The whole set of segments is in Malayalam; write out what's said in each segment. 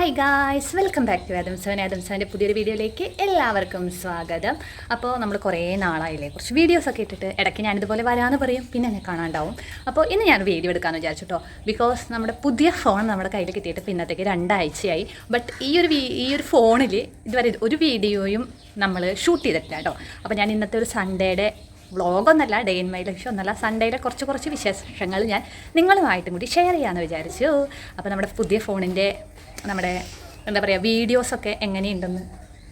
Hi guys, welcome back to ആദംസോൻ്റെ പുതിയൊരു വീഡിയോയിലേക്ക് എല്ലാവർക്കും സ്വാഗതം. അപ്പോൾ നമ്മൾ കുറേ നാളായില്ലേ കുറച്ച് വീഡിയോസൊക്കെ ഇട്ടിട്ട്, ഇടയ്ക്ക് ഞാനിതുപോലെ വരാമെന്ന് പറയും, പിന്നെ എന്നെ കാണാണ്ടാവും. അപ്പോൾ ഇന്ന് ഞാൻ വീഡിയോ എടുക്കാമെന്ന് വിചാരിച്ചിട്ടോ. ബിക്കോസ് നമ്മുടെ പുതിയ ഫോൺ നമ്മുടെ കയ്യിൽ കിട്ടിയിട്ട് പിന്നത്തേക്ക് 2 ആഴ്ചയായി. ബട്ട് ഈ ഒരു ഫോണിൽ ഇതുവരെ ഒരു വീഡിയോയും നമ്മൾ ഷൂട്ട് ചെയ്തിട്ടില്ല കേട്ടോ. അപ്പോൾ ഞാൻ ഇന്നത്തെ ഒരു സൺഡേയുടെ വ്ളോഗൊന്നല്ല, ഡേ ഇൻ മൈ ലൈഫ് ഒന്നല്ല, സൺഡേയിലെ കുറച്ച് വിശേഷങ്ങൾ ഞാൻ നിങ്ങളുമായിട്ടും കൂടി ഷെയർ ചെയ്യാമെന്ന് വിചാരിച്ചു. അപ്പോൾ നമ്മുടെ പുതിയ ഫോണിൻ്റെ നമ്മുടെ എന്താ പറയുക വീഡിയോസൊക്കെ എങ്ങനെയുണ്ടെന്ന്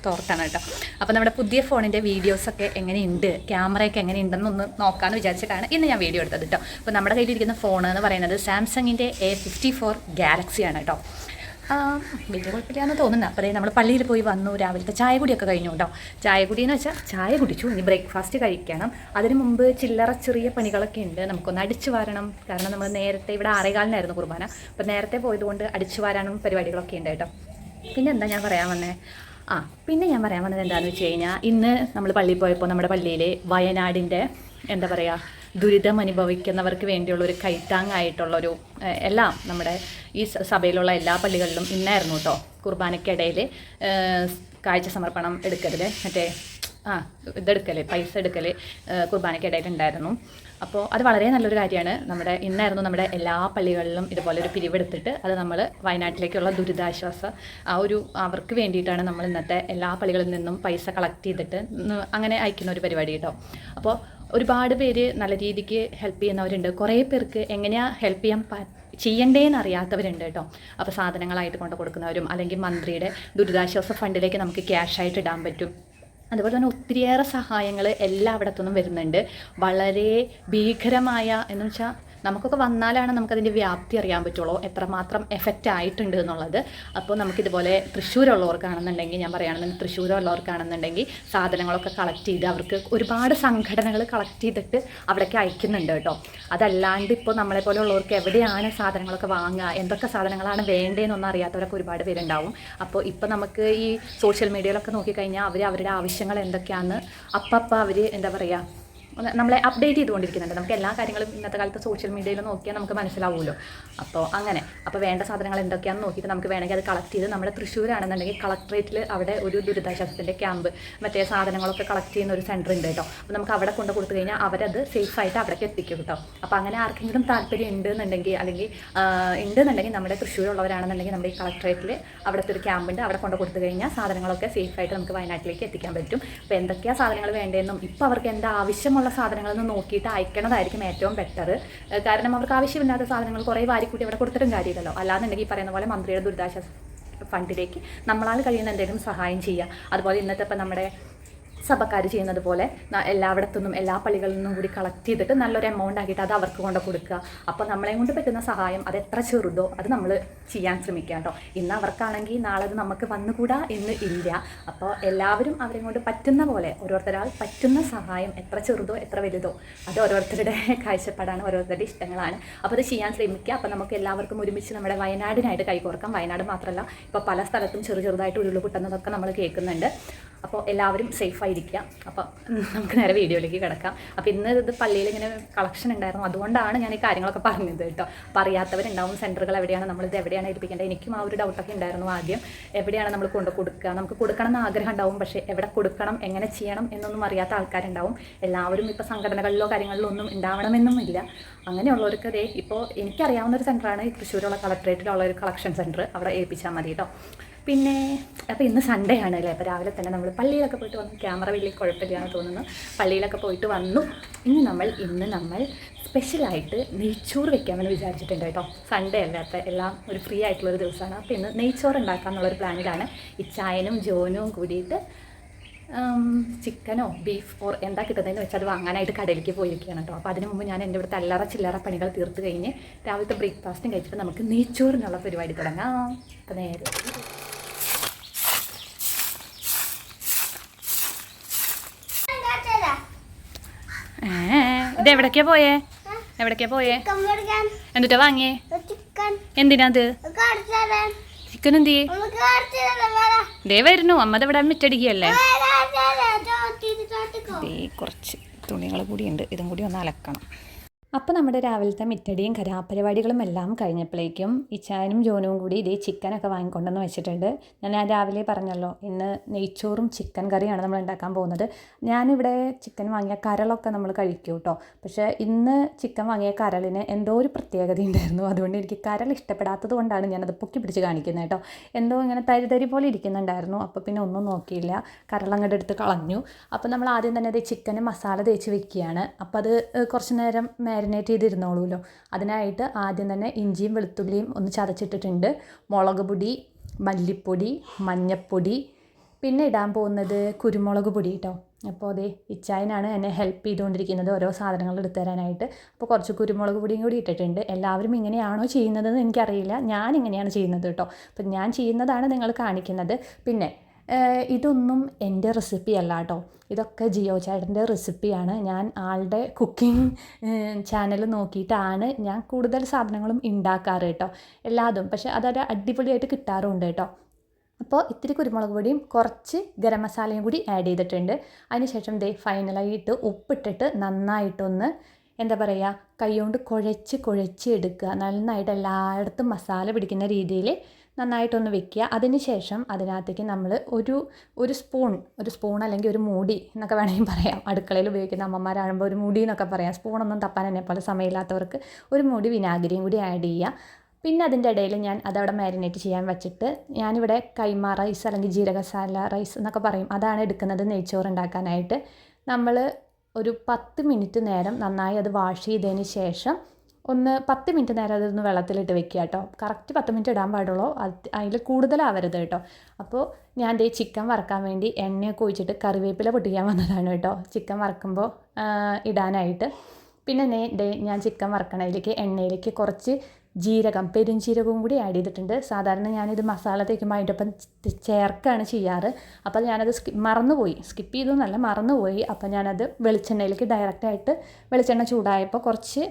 തോർത്താണ് കേട്ടോ. അപ്പോൾ നമ്മുടെ പുതിയ ഫോണിൻ്റെ വീഡിയോസൊക്കെ എങ്ങനെയുണ്ട്, ക്യാമറയൊക്കെ എങ്ങനെയുണ്ടെന്നൊന്ന് നോക്കാമെന്ന് വിചാരിച്ചിട്ടാണ് ഇന്ന് ഞാൻ വീഡിയോ എടുത്തത് കേട്ടോ. അപ്പോൾ നമ്മുടെ കയ്യിലിരിക്കുന്ന ഫോൺ എന്ന് പറയുന്നത് സാംസങ്ങിൻ്റെ A54 ഗാലക്സിയാണ് കേട്ടോ. വലിയ കുഴപ്പമില്ലാന്ന് തോന്നുന്നു. അപ്പോൾ നമ്മൾ പള്ളിയിൽ പോയി വന്നു, രാവിലത്തെ ചായ കുടിയൊക്കെ കഴിഞ്ഞു കേട്ടോ. ചായ കുടിയെന്ന് വെച്ചാൽ ചായ കുടിച്ചു, ഇനി ബ്രേക്ക്ഫാസ്റ്റ് കഴിക്കണം. അതിന് മുമ്പ് ചില്ലറ ചെറിയ പണികളൊക്കെ ഉണ്ട്, നമുക്കൊന്ന് അടിച്ചു വാരണം. കാരണം നമ്മൾ നേരത്തെ ഇവിടെ 6:15 കുർബാന, അപ്പോൾ നേരത്തെ പോയതുകൊണ്ട് അടിച്ചു വാരാനും പരിപാടികളൊക്കെ ഉണ്ട് കേട്ടോ. പിന്നെ എന്താ ഞാൻ പറയാൻ വന്നത് എന്താണെന്ന് വെച്ച് കഴിഞ്ഞാൽ, ഇന്ന് നമ്മൾ പള്ളിയിൽ പോയപ്പോൾ നമ്മുടെ പള്ളിയിൽ വയനാടിൻ്റെ എന്താ പറയുക ദുരിതം അനുഭവിക്കുന്നവർക്ക് വേണ്ടിയുള്ളൊരു കൈത്താങ്ങായിട്ടുള്ളൊരു എല്ലാം നമ്മുടെ ഈ സഭയിലുള്ള എല്ലാ പള്ളികളിലും ഇന്നായിരുന്നു കേട്ടോ. കുർബാനയ്ക്കിടയിൽ കാഴ്ച സമർപ്പണം എടുക്കൽ, പൈസ എടുക്കൽ കുർബാനയ്ക്കിടയിൽ ഉണ്ടായിരുന്നു. അപ്പോൾ അത് വളരെ നല്ലൊരു കാര്യമാണ്. ഇന്നായിരുന്നു നമ്മുടെ എല്ലാ പള്ളികളിലും ഇതുപോലെ ഒരു പിരിവെടുത്തിട്ട് അത് നമ്മൾ വയനാട്ടിലേക്കുള്ള ദുരിതാശ്വാസ അവർക്ക് വേണ്ടിയിട്ടാണ് നമ്മൾ ഇന്നത്തെ എല്ലാ പള്ളികളിൽ നിന്നും പൈസ കളക്ട് ചെയ്തിട്ട് അങ്ങനെ അയക്കുന്ന ഒരു പരിപാടി കേട്ടോ. അപ്പോൾ ഒരുപാട് പേര് നല്ല രീതിക്ക് ഹെൽപ്പ് ചെയ്യുന്നവരുണ്ട്, കുറേ പേർക്ക് എങ്ങനെയാണ് ഹെൽപ്പ് ചെയ്യണ്ടേന്ന് അറിയാത്തവരുണ്ട് കേട്ടോ. അപ്പോൾ സാധനങ്ങളായിട്ട് കൊണ്ട് കൊടുക്കുന്നവരും, അല്ലെങ്കിൽ മന്ത്രിയുടെ ദുരിതാശ്വാസ ഫണ്ടിലേക്ക് നമുക്ക് ക്യാഷായിട്ട് ഇടാൻ പറ്റും. അതുപോലെ തന്നെ ഒത്തിരിയേറെ സഹായങ്ങൾ എല്ലായിടത്തുനിന്നും വരുന്നുണ്ട്. വളരെ ഭീകരമായ എന്ന് വെച്ചാൽ നമുക്കൊക്കെ വന്നാലാണ് നമുക്കതിൻ്റെ വ്യാപ്തി അറിയാൻ പറ്റുള്ളൂ, എത്രമാത്രം എഫക്റ്റ് ആയിട്ടുണ്ട് എന്നുള്ളത്. അപ്പോൾ നമുക്കിതുപോലെ തൃശ്ശൂരുള്ളവർക്കാണെന്നുണ്ടെങ്കിൽ, ഞാൻ പറയുകയാണെന്നുണ്ടെങ്കിൽ തൃശ്ശൂരുള്ളവർക്കാണെന്നുണ്ടെങ്കിൽ സാധനങ്ങളൊക്കെ കളക്ട് ചെയ്ത് അവർക്ക് ഒരുപാട് സംഘടനകൾ കളക്ട് ചെയ്തിട്ട് അവിടേക്ക് അയക്കുന്നുണ്ട് കേട്ടോ. അതല്ലാണ്ട് ഇപ്പോൾ നമ്മളെപ്പോലെ ഉള്ളവർക്ക് എവിടെയാണ് സാധനങ്ങളൊക്കെ വാങ്ങുക, എന്തൊക്കെ സാധനങ്ങളാണ് വേണ്ടതെന്നൊന്നും അറിയാത്തവരൊക്കെ ഒരുപാട് പേരുണ്ടാവും. അപ്പോൾ ഇപ്പോൾ നമുക്ക് ഈ സോഷ്യൽ മീഡിയയിലൊക്കെ നോക്കിക്കഴിഞ്ഞാൽ അവരുടെ ആവശ്യങ്ങൾ എന്തൊക്കെയാണെന്ന് അപ്പം അവർ എന്താ പറയുക നമ്മളെ അപ്ഡേറ്റ് ചെയ്തുകൊണ്ടിരിക്കുന്നുണ്ട്. നമുക്ക് എല്ലാ കാര്യങ്ങളും ഇന്നത്തെ കാലത്ത് സോഷ്യൽ മീഡിയയിൽ നോക്കിയാൽ നമുക്ക് മനസ്സിലാവുമല്ലോ. അപ്പോൾ വേണ്ട സാധനങ്ങൾ എന്തൊക്കെയാണെന്ന് നോക്കിയിട്ട് നമുക്ക് വേണമെങ്കിൽ അത് കളക്ട് ചെയ്ത് നമ്മുടെ തൃശ്ശൂരാണെന്നുണ്ടെങ്കിൽ കളക്ട്രേറ്റിൽ അവിടെ ഒരു ദുരിതാശ്വാസത്തിൻ്റെ ക്യാമ്പ് മറ്റേ സാധനങ്ങളൊക്കെ കളക്ട് ചെയ്യുന്ന ഒരു സെൻറ്റർ ഉണ്ട് കേട്ടോ. അപ്പോൾ നമുക്ക് അവിടെ കൊണ്ട് കൊടുത്തു കഴിഞ്ഞാൽ അവരത് സേഫായിട്ട് അവിടേക്ക് എത്തിക്കും കേട്ടോ. അപ്പോൾ അങ്ങനെ ആർക്കെങ്കിലും താല്പര്യം ഉണ്ടെന്നുണ്ടെങ്കിൽ നമ്മുടെ തൃശ്ശൂരുള്ളവരാണെന്നുണ്ടെങ്കിൽ നമ്മുടെ ഈ കളക്ട്രേറ്റിൽ അവിടുത്തെ ഒരു ക്യാമ്പുണ്ട്, അവിടെ കൊണ്ട് കൊടുത്തു കഴിഞ്ഞാൽ സാധനങ്ങളൊക്കെ സേഫായിട്ട് നമുക്ക് വയനാട്ടിലേക്ക് എത്തിക്കാൻ പറ്റും. അപ്പോൾ എന്തൊക്കെയാണ് സാധനങ്ങൾ വേണ്ടതെന്നും ഇപ്പോൾ അവർക്ക് എന്താ ആവശ്യമുള്ള സാധനങ്ങളൊന്നും നോക്കിയിട്ട് അയക്കണതായിരിക്കും ഏറ്റവും ബെറ്റർ. കാരണം അവർക്ക് ആവശ്യമില്ലാത്ത സാധനങ്ങൾ കുറേ വാരിക്കൂട്ടി അവിടെ കൊടുത്തിട്ടും കാര്യമില്ലല്ലോ. അല്ലാന്നുണ്ടെങ്കിൽ ഈ പറയുന്ന പോലെ മന്ത്രിയുടെ ദുരിതാശ്വാസ ഫണ്ടിലേക്ക് നമ്മളാൽ കഴിയുന്ന എന്തെങ്കിലും സഹായം ചെയ്യുക. അതുപോലെ ഇന്നത്തെ ഇപ്പം നമ്മുടെ സഭക്കാർ ചെയ്യുന്നത് പോലെ എല്ലായിടത്തുനിന്നും എല്ലാ പള്ളികളിൽ നിന്നും കൂടി കളക്ട് ചെയ്തിട്ട് നല്ലൊരു എമൗണ്ട് ആക്കിയിട്ട് അത് അവർക്ക് കൊണ്ട് കൊടുക്കുക. അപ്പോൾ നമ്മളെ കൊണ്ട് പറ്റുന്ന സഹായം അത് എത്ര ചെറുതോ അത് നമ്മൾ ചെയ്യാൻ ശ്രമിക്കുക കേട്ടോ. ഇന്ന് അവർക്കാണെങ്കിൽ നാളെ അത് നമുക്ക് വന്നുകൂടാ എന്ന് ഇല്ല. അപ്പോൾ എല്ലാവരും അവരെ കൊണ്ട് പറ്റുന്ന പോലെ ഓരോരുത്തരാൾ പറ്റുന്ന സഹായം എത്ര ചെറുതോ എത്ര വലുതോ അത് ഓരോരുത്തരുടെ കാഴ്ചപ്പാടാണ്, ഓരോരുത്തരുടെ ഇഷ്ടങ്ങളാണ്. അപ്പോൾ അത് ചെയ്യാൻ ശ്രമിക്കുക. അപ്പോൾ നമുക്ക് എല്ലാവർക്കും ഒരുമിച്ച് നമ്മുടെ വയനാടിനായിട്ട് കൈകോർക്കാം. വയനാട് മാത്രമല്ല, ഇപ്പോൾ പല സ്ഥലത്തും ചെറുതായിട്ട് ഉരുള് പൊട്ടുന്നതൊക്കെ നമ്മൾ കേൾക്കുന്നുണ്ട്. അപ്പോൾ എല്ലാവരും സേഫായിരിക്കുക. അപ്പോൾ നമുക്ക് നേരെ വീഡിയോയിലേക്ക് കിടക്കാം. അപ്പോൾ ഇന്ന് ഇത് പള്ളിയിൽ ഇങ്ങനെ കളക്ഷൻ ഉണ്ടായിരുന്നു, അതുകൊണ്ടാണ് ഞാൻ ഈ കാര്യങ്ങളൊക്കെ പറഞ്ഞത് കേട്ടോ. അപ്പോൾ അറിയാത്തവരുണ്ടാവും സെൻറ്ററുകൾ എവിടെയാണ്, നമ്മളിത് എവിടെയാണ് ഏൽപ്പിക്കേണ്ടത്. എനിക്കും ആ ഒരു ഡൗട്ടൊക്കെ ഉണ്ടായിരുന്നു ആദ്യം. എവിടെയാണ് നമ്മൾ കൊണ്ട് കൊടുക്കുക, നമുക്ക് കൊടുക്കണം എന്ന് ആഗ്രഹം ഉണ്ടാവും, പക്ഷേ എവിടെ കൊടുക്കണം, എങ്ങനെ ചെയ്യണം എന്നൊന്നും അറിയാത്ത ആൾക്കാരുണ്ടാവും. എല്ലാവരും ഇപ്പോൾ സംഘടനകളിലോ കാര്യങ്ങളിലോ ഒന്നും ഉണ്ടാവണമെന്നും ഇല്ല. അങ്ങനെയുള്ളവർക്ക് ഇപ്പോൾ എനിക്കറിയാവുന്നൊരു സെൻറ്ററാണ് ഈ തൃശ്ശൂരുള്ള കളക്ട്രേറ്റിലുള്ള ഒരു കളക്ഷൻ സെൻറ്റർ, അവിടെ ഏൽപ്പിച്ചാൽ മതി കേട്ടോ. പിന്നെ അപ്പോൾ ഇന്ന് സൺഡേ ആണല്ലേ, അപ്പോൾ രാവിലെ തന്നെ നമ്മൾ പള്ളിയിലൊക്കെ പോയിട്ട് വന്നു. ക്യാമറ വലിയ കുഴപ്പമില്ലാന്ന് തോന്നുന്നു. പള്ളിയിലൊക്കെ പോയിട്ട് വന്നു. ഇന്ന് നമ്മൾ സ്പെഷ്യലായിട്ട് നെയ്ച്ചോറ് വെക്കാമെന്ന് വിചാരിച്ചിട്ടുണ്ട് കേട്ടോ. സൺഡേ അല്ലാത്ത എല്ലാം ഒരു ഫ്രീ ആയിട്ടുള്ളൊരു ദിവസമാണ്. അപ്പോൾ ഇന്ന് നെയ്ച്ചോറ് ഉണ്ടാക്കാമെന്നുള്ളൊരു പ്ലാനിലാണ്. ഇച്ചായനും ജോനും കൂടിയിട്ട് ചിക്കനോ ബീഫ് എന്താ കിട്ടുന്നതെന്ന് വെച്ചാൽ അത് വാങ്ങാനായിട്ട് കടയിലേക്ക് പോയിരിക്കുകയാണ് കേട്ടോ. അപ്പോൾ അതിന് മുമ്പ് ഞാൻ എൻ്റെ ഇവിടുത്തെ അല്ലറ ചില്ലറ പണികൾ തീർത്ത് കഴിഞ്ഞ് രാവിലത്തെ ബ്രേക്ക്ഫാസ്റ്റും കഴിച്ചിട്ട് നമുക്ക് നെയ്ച്ചോറിനുള്ള പരിപാടി തുടങ്ങാം. അപ്പോൾ നേരെ ഇത് എവിടേക്കാ പോയേ എന്നിട്ടാ വാങ്ങിയേ? എന്തിനാത് ചിക്കൻ? എന്തി ദേ വരുന്നു അമ്മ, ഇവിടെ മിറ്റടിക്കുകയല്ലേ. കുറച്ച് തുണികൾ കൂടി ഉണ്ട്, ഇതും കൂടി ഒന്ന് അലക്കണം. അപ്പോൾ നമ്മുടെ രാവിലത്തെ മിറ്റടിയും കലാപരിപാടികളും എല്ലാം കഴിഞ്ഞപ്പോഴേക്കും ഇച്ചായനും ജോനും കൂടി ഇതേ ചിക്കനൊക്കെ വാങ്ങിക്കൊണ്ടെന്ന് വെച്ചിട്ടുണ്ട്. ഞാൻ രാവിലെ പറഞ്ഞല്ലോ, ഇന്ന് നെയ്ച്ചോറും ചിക്കൻ കറിയാണ് നമ്മൾ ഉണ്ടാക്കാൻ പോകുന്നത്. ഞാനിവിടെ ചിക്കൻ വാങ്ങിയ കരളൊക്കെ നമ്മൾ കഴിക്കും കേട്ടോ. പക്ഷേ ഇന്ന് ചിക്കൻ വാങ്ങിയ കരളിന് എന്തോ ഒരു പ്രത്യേകത ഉണ്ടായിരുന്നു. അതുകൊണ്ട് എനിക്ക് കരൾ ഇഷ്ടപ്പെടാത്തത് കൊണ്ടാണ് ഞാനത് പൊക്കി പിടിച്ച് കാണിക്കുന്നത് കേട്ടോ. എന്തോ ഇങ്ങനെ തരി പോലെ ഇരിക്കുന്നുണ്ടായിരുന്നു. അപ്പോൾ പിന്നെ ഒന്നും നോക്കിയില്ല, കരളങ്ങോട്ട് എടുത്ത് കളഞ്ഞു. അപ്പോൾ നമ്മൾ ആദ്യം തന്നെ അത് ചിക്കന് മസാല തേച്ച് വെക്കുകയാണ്. അപ്പോൾ അത് കുറച്ച് നേരം മാരിനേറ്റ് ചെയ്തിരുന്നോളൂല്ലോ. അതിനായിട്ട് ആദ്യം തന്നെ ഇഞ്ചിയും വെളുത്തുള്ളിയും ഒന്ന് ചതച്ചിട്ടിട്ടുണ്ട്. മുളക് പൊടി, മല്ലിപ്പൊടി, മഞ്ഞൾപ്പൊടി, പിന്നെ ഇടാൻ പോകുന്നത് കുരുമുളക് പൊടി കേട്ടോ. അപ്പോൾ അതേ ഇച്ചായനാണ് എന്നെ ഹെൽപ്പ് ചെയ്തുകൊണ്ടിരിക്കുന്നത് ഓരോ സാധനങ്ങൾ എടുത്തു തരാനായിട്ട്. അപ്പോൾ കുറച്ച് കുരുമുളക് പൊടിയും കൂടി ഇട്ടിട്ടുണ്ട്. എല്ലാവരും ഇങ്ങനെയാണോ ചെയ്യുന്നതെന്ന് എനിക്കറിയില്ല, ഞാൻ ഇങ്ങനെയാണ് ചെയ്യുന്നത് കേട്ടോ. അപ്പം ഞാൻ ചെയ്യുന്നതാണ് നിങ്ങൾ കാണിക്കുന്നത്. പിന്നെ ഇതൊന്നും എൻ്റെ റെസിപ്പി അല്ല കേട്ടോ, ഇതൊക്കെ ജിയോ ചേട്ടൻ്റെ റെസിപ്പിയാണ്. ഞാൻ ആളുടെ കുക്കിംഗ് ചാനൽ നോക്കിയിട്ടാണ് ഞാൻ കൂടുതൽ സാധനങ്ങളും ഉണ്ടാക്കാറ് കേട്ടോ, എല്ലാതും. പക്ഷേ അതൊരു അടിപൊളിയായിട്ട് കിട്ടാറുണ്ട് കേട്ടോ. അപ്പോൾ ഇത്തിരി കുരുമുളക് പൊടിയും കുറച്ച് ഗരം മസാലയും കൂടി ആഡ് ചെയ്തിട്ടുണ്ട്. അതിനുശേഷം ഫൈനലായിട്ട് ഉപ്പിട്ടിട്ട് നന്നായിട്ടൊന്ന് എന്താ പറയുക, കൈകൊണ്ട് കുഴച്ച് എടുക്കുക. നന്നായിട്ട് എല്ലായിടത്തും മസാല പിടിക്കുന്ന രീതിയിൽ നന്നായിട്ടൊന്ന് വെക്കുക. അതിനുശേഷം അതിനകത്തേക്ക് നമ്മൾ ഒരു സ്പൂൺ അല്ലെങ്കിൽ ഒരു മൂടി എന്നൊക്കെ വേണമെങ്കിൽ പറയാം. അടുക്കളയിൽ ഉപയോഗിക്കുന്ന അമ്മമാരാകുമ്പോൾ ഒരു മൂടി എന്നൊക്കെ പറയാം. സ്പൂണൊന്നും തപ്പാൻ എന്നെ പോലെ സമയമില്ലാത്തവർക്ക് ഒരു മൂടി വിനാഗിരിയും കൂടി ആഡ് ചെയ്യുക. പിന്നെ അതിൻ്റെ ഇടയിൽ ഞാൻ അതവിടെ മാരിനേറ്റ് ചെയ്യാൻ വെച്ചിട്ട് ഞാനിവിടെ കൈമ റൈസ് അല്ലെങ്കിൽ ജീരകസാല റൈസ് എന്നൊക്കെ പറയും, അതാണ് എടുക്കുന്നത് നെയ്ച്ചോറ് ഉണ്ടാക്കാനായിട്ട്. നമ്മൾ ഒരു 10 മിനിറ്റ് നേരം നന്നായി അത് വാഷ് ചെയ്തതിന് ശേഷം 10 മിനിറ്റ് നേരം അതൊന്ന് വെള്ളത്തിലിട്ട് വെക്കുക കേട്ടോ. കറക്റ്റ് 10 മിനിറ്റ് ഇടാൻ പാടുള്ളൂ, അതിൽ കൂടുതലാവരുത് കേട്ടോ. അപ്പോൾ ഞാൻ ചിക്കൻ വറക്കാൻ വേണ്ടി എണ്ണയൊക്കെ ഒഴിച്ചിട്ട് കറിവേപ്പില പൊട്ടിക്കാൻ വന്നതാണ് കേട്ടോ, ചിക്കൻ വറക്കുമ്പോൾ ഇടാനായിട്ട്. പിന്നെ ഞാൻ ചിക്കൻ വറക്കണതിലേക്ക് എണ്ണയിലേക്ക് കുറച്ച് പെരുംജീരകവും കൂടി ആഡ് ചെയ്തിട്ടുണ്ട്. സാധാരണ ഞാനിത് മസാല തേക്കുമ്പോൾ അതിൻ്റെ ഒപ്പം ചേർക്കുകയാണ് ചെയ്യാറ്. അപ്പോൾ ഞാനത് സ്കിപ്പ് ചെയ്തൊന്നല്ല, മറന്നുപോയി. അപ്പോൾ ഞാനത് വെളിച്ചെണ്ണയിലേക്ക് ഡയറക്റ്റായിട്ട് വെളിച്ചെണ്ണ ചൂടായപ്പോൾ കുറച്ച്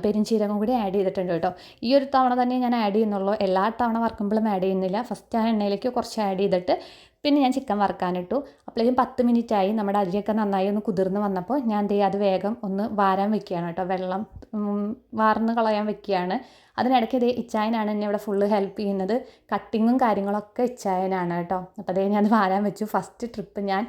പെരുംജീരകം കൂടി ആഡ് ചെയ്തിട്ടുണ്ട് കേട്ടോ. ഈ ഒരു തവണ തന്നെ ഞാൻ ആഡ് ചെയ്യുന്നുള്ളൂ, എല്ലാ തവണ വറക്കുമ്പോഴും ആഡ് ചെയ്യുന്നില്ല. ഫസ്റ്റ് ആ എണ്ണയിലേക്ക് കുറച്ച് ആഡ് ചെയ്തിട്ട് പിന്നെ ഞാൻ ചിക്കൻ വറക്കാനിട്ടു. അപ്പോഴേക്കും 10 മിനിറ്റായി. നമ്മുടെ അരിയൊക്കെ നന്നായി ഒന്ന് കുതിർന്ന് വന്നപ്പോൾ ഞാൻ അത് വേഗം ഒന്ന് വാരാൻ വെക്കുകയാണ് കേട്ടോ, വെള്ളം വാർന്ന് കളയാൻ വെക്കുകയാണ്. അതിനിടയ്ക്ക് ഇച്ചായനാണ് എന്നെ ഇവിടെ ഫുള്ള് ഹെൽപ്പ് ചെയ്യുന്നത്. കട്ടിങ്ങും കാര്യങ്ങളൊക്കെ ഇച്ചായനാണ് കേട്ടോ. അപ്പോൾ ഞാൻ വാരാൻ വെച്ചു. ഫസ്റ്റ് ട്രിപ്പ് ഞാൻ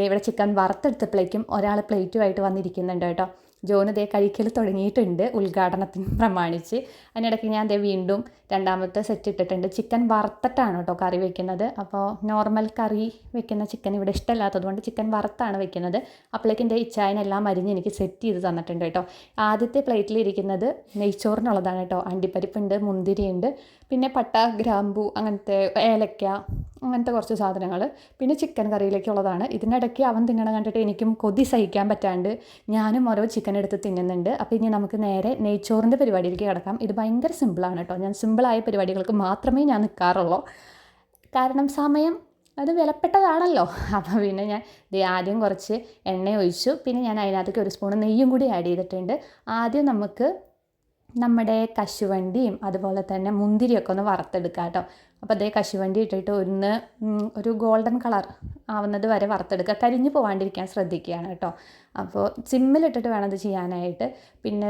ഇവിടെ ചിക്കൻ വറുത്തെടുത്തപ്പോഴേക്കും ഒരാൾ പ്ലേറ്റുമായിട്ട് വന്നിരിക്കുന്നുണ്ട് കേട്ടോ. ജോന് കഴിക്കൽ തുടങ്ങിയിട്ടുണ്ട് ഉദ്ഘാടനത്തിന് പ്രമാണിച്ച്. അതിനിടയ്ക്ക് ഞാൻ വീണ്ടും രണ്ടാമത്തെ സെറ്റ് ഇട്ടിട്ടുണ്ട്. ചിക്കൻ വറുത്തിട്ടാണ് കേട്ടോ കറി വെക്കുന്നത്. അപ്പോൾ നോർമൽ കറി വെക്കുന്ന ചിക്കൻ ഇവിടെ ഇഷ്ടമല്ലാത്തതുകൊണ്ട് ചിക്കൻ വറുത്താണ് വെക്കുന്നത്. അപ്പോഴേക്കും ഇച്ചായനെല്ലാം അരിഞ്ഞ് എനിക്ക് സെറ്റ് ചെയ്ത് തന്നിട്ടുണ്ട് കേട്ടോ. ആദ്യത്തെ പ്ലേറ്റിലിരിക്കുന്നത് നെയ്ച്ചോറിനുള്ളതാണ് കേട്ടോ. അണ്ടിപ്പരിപ്പുണ്ട്, മുന്തിരിയുണ്ട്, പിന്നെ പട്ട, ഗ്രാമ്പൂ, അങ്ങനത്തെ ഏലക്ക, അങ്ങനത്തെ കുറച്ച് സാധനങ്ങൾ. പിന്നെ ചിക്കൻ കറിയിലേക്കുള്ളതാണ്. ഇതിനിടയ്ക്ക് അവൻ തിന്നണ കണ്ടിട്ട് എനിക്കും കൊതി സഹിക്കാൻ പറ്റാണ്ട് ഞാനും ഓരോ ചിക്കൻ എടുത്ത് തിന്നുന്നുണ്ട്. അപ്പോൾ ഇനി നമുക്ക് നേരെ നെയ്ച്ചോറിൻ്റെ പരിപാടിയിലേക്ക് കിടക്കാം. ഇത് ഭയങ്കര സിമ്പിളാണ് കേട്ടോ. ഞാൻ സിമ്പിളായ പരിപാടികൾക്ക് മാത്രമേ ഞാൻ നിൽക്കാറുള്ളൂ, കാരണം സമയം അത് വിലപ്പെട്ടതാണല്ലോ. അപ്പോൾ പിന്നെ ഞാൻ ആദ്യം കുറച്ച് എണ്ണ ഒഴിച്ചു. പിന്നെ ഞാൻ അതിനകത്തേക്ക് ഒരു സ്പൂൺ നെയ്യും കൂടി ആഡ് ചെയ്തിട്ടുണ്ട്. ആദ്യം നമുക്ക് നമ്മുടെ കശുവണ്ടിയും അതുപോലെ തന്നെ മുന്തിരിയൊക്കെ ഒന്ന് വറുത്തെടുക്കാം കേട്ടോ. അപ്പോൾ കശുവണ്ടി ഇട്ടിട്ട് ഒരു ഗോൾഡൻ കളർ ആവുന്നത് വരെ വറുത്തെടുക്കുക. കരിഞ്ഞു പോകാണ്ടിരിക്കാൻ ശ്രദ്ധിക്കുകയാണ് കേട്ടോ. അപ്പോൾ സിമ്മിലിട്ടിട്ട് വേണം ഇത് ചെയ്യാനായിട്ട്. പിന്നെ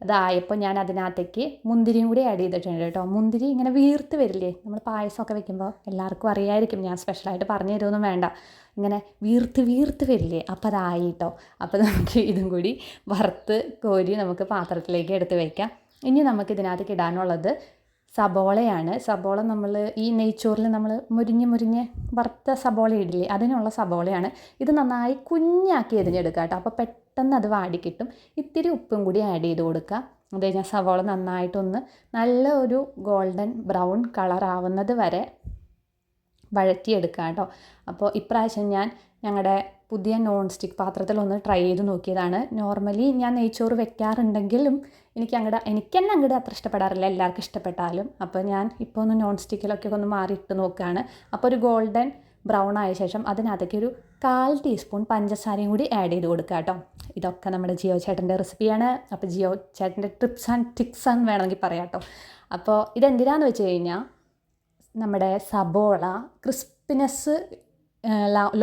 അതായപ്പോൾ ഞാൻ അതിനകത്തേക്ക് മുന്തിരിയും കൂടി ആഡ് ചെയ്തിട്ടുണ്ട് കേട്ടോ. മുന്തിരി ഇങ്ങനെ വീർത്ത് വരില്ലേ, നമ്മൾ പായസമൊക്കെ വെക്കുമ്പോൾ എല്ലാവർക്കും അറിയായിരിക്കും, ഞാൻ സ്പെഷ്യലായിട്ട് പറഞ്ഞു തരുമൊന്നും വേണ്ട. ഇങ്ങനെ വീർത്ത് വരില്ലേ, അപ്പോൾ അതായി കേട്ടോ. അപ്പോൾ നമുക്ക് ഇതും കൂടി വറുത്ത് കോരി നമുക്ക് പാത്രത്തിലേക്ക് എടുത്ത് വയ്ക്കാം. ഇനി നമുക്ക് ഇതിനകത്തേക്ക് ഇടാനുള്ളത് സബോളയാണ്. സബോള നമ്മൾ ഈ നെയ്ച്ചോറിൽ നമ്മൾ മുരിഞ്ഞ് വറുത്ത സബോള ഇടില്ലേ, അതിനുള്ള സബോളയാണ്. ഇത് നന്നായി കുഞ്ഞാക്കി എരിഞ്ഞെടുക്കുക കേട്ടോ. അപ്പോൾ പെട്ടെന്ന് അത് വാടിക്കിട്ടും. ഇത്തിരി ഉപ്പും കൂടി ആഡ് ചെയ്ത് കൊടുക്കുക. ഞാൻ സബോള നന്നായിട്ടൊന്ന് നല്ല ഒരു ഗോൾഡൻ ബ്രൗൺ കളർ ആവുന്നത് വരെ വഴറ്റിയെടുക്കുക കേട്ടോ. അപ്പോൾ ഇപ്രാവശ്യം ഞാൻ ഞങ്ങളുടെ പുതിയ നോൺ സ്റ്റിക്ക് പാത്രത്തിലൊന്ന് ട്രൈ ചെയ്ത് നോക്കിയതാണ്. നോർമലി ഞാൻ നെയ്ച്ചോറ് വെക്കാറുണ്ടെങ്കിലും എനിക്ക് തന്നെ അങ്ങോട്ട് അത്ര ഇഷ്ടപ്പെടാറില്ല, എല്ലാവർക്കും ഇഷ്ടപ്പെട്ടാലും. അപ്പോൾ ഞാൻ ഇപ്പോൾ ഒന്ന് നോൺ സ്റ്റിക്കിലൊക്കെ ഒന്ന് മാറിയിട്ട് നോക്കുകയാണ്. അപ്പോൾ ഒരു ഗോൾഡൻ ബ്രൗൺ ആയ ശേഷം അതിനകത്തേക്ക് ഒരു 1/4 ടീസ്പൂൺ പഞ്ചസാരയും കൂടി ആഡ് ചെയ്ത് കൊടുക്കുക കേട്ടോ. ഇതൊക്കെ നമ്മുടെ ജിയോ ചേട്ടൻ്റെ റെസിപ്പിയാണ്. അപ്പോൾ ജിയോ ചേട്ടൻ്റെ ടിപ്സ് ആൻഡ് ടിക്സ് എന്ന് വേണമെങ്കിൽ പറയാം കേട്ടോ. അപ്പോൾ ഇതെന്തിനാന്ന് വെച്ച് കഴിഞ്ഞാൽ നമ്മുടെ സബോള ക്രിസ്പിനെസ്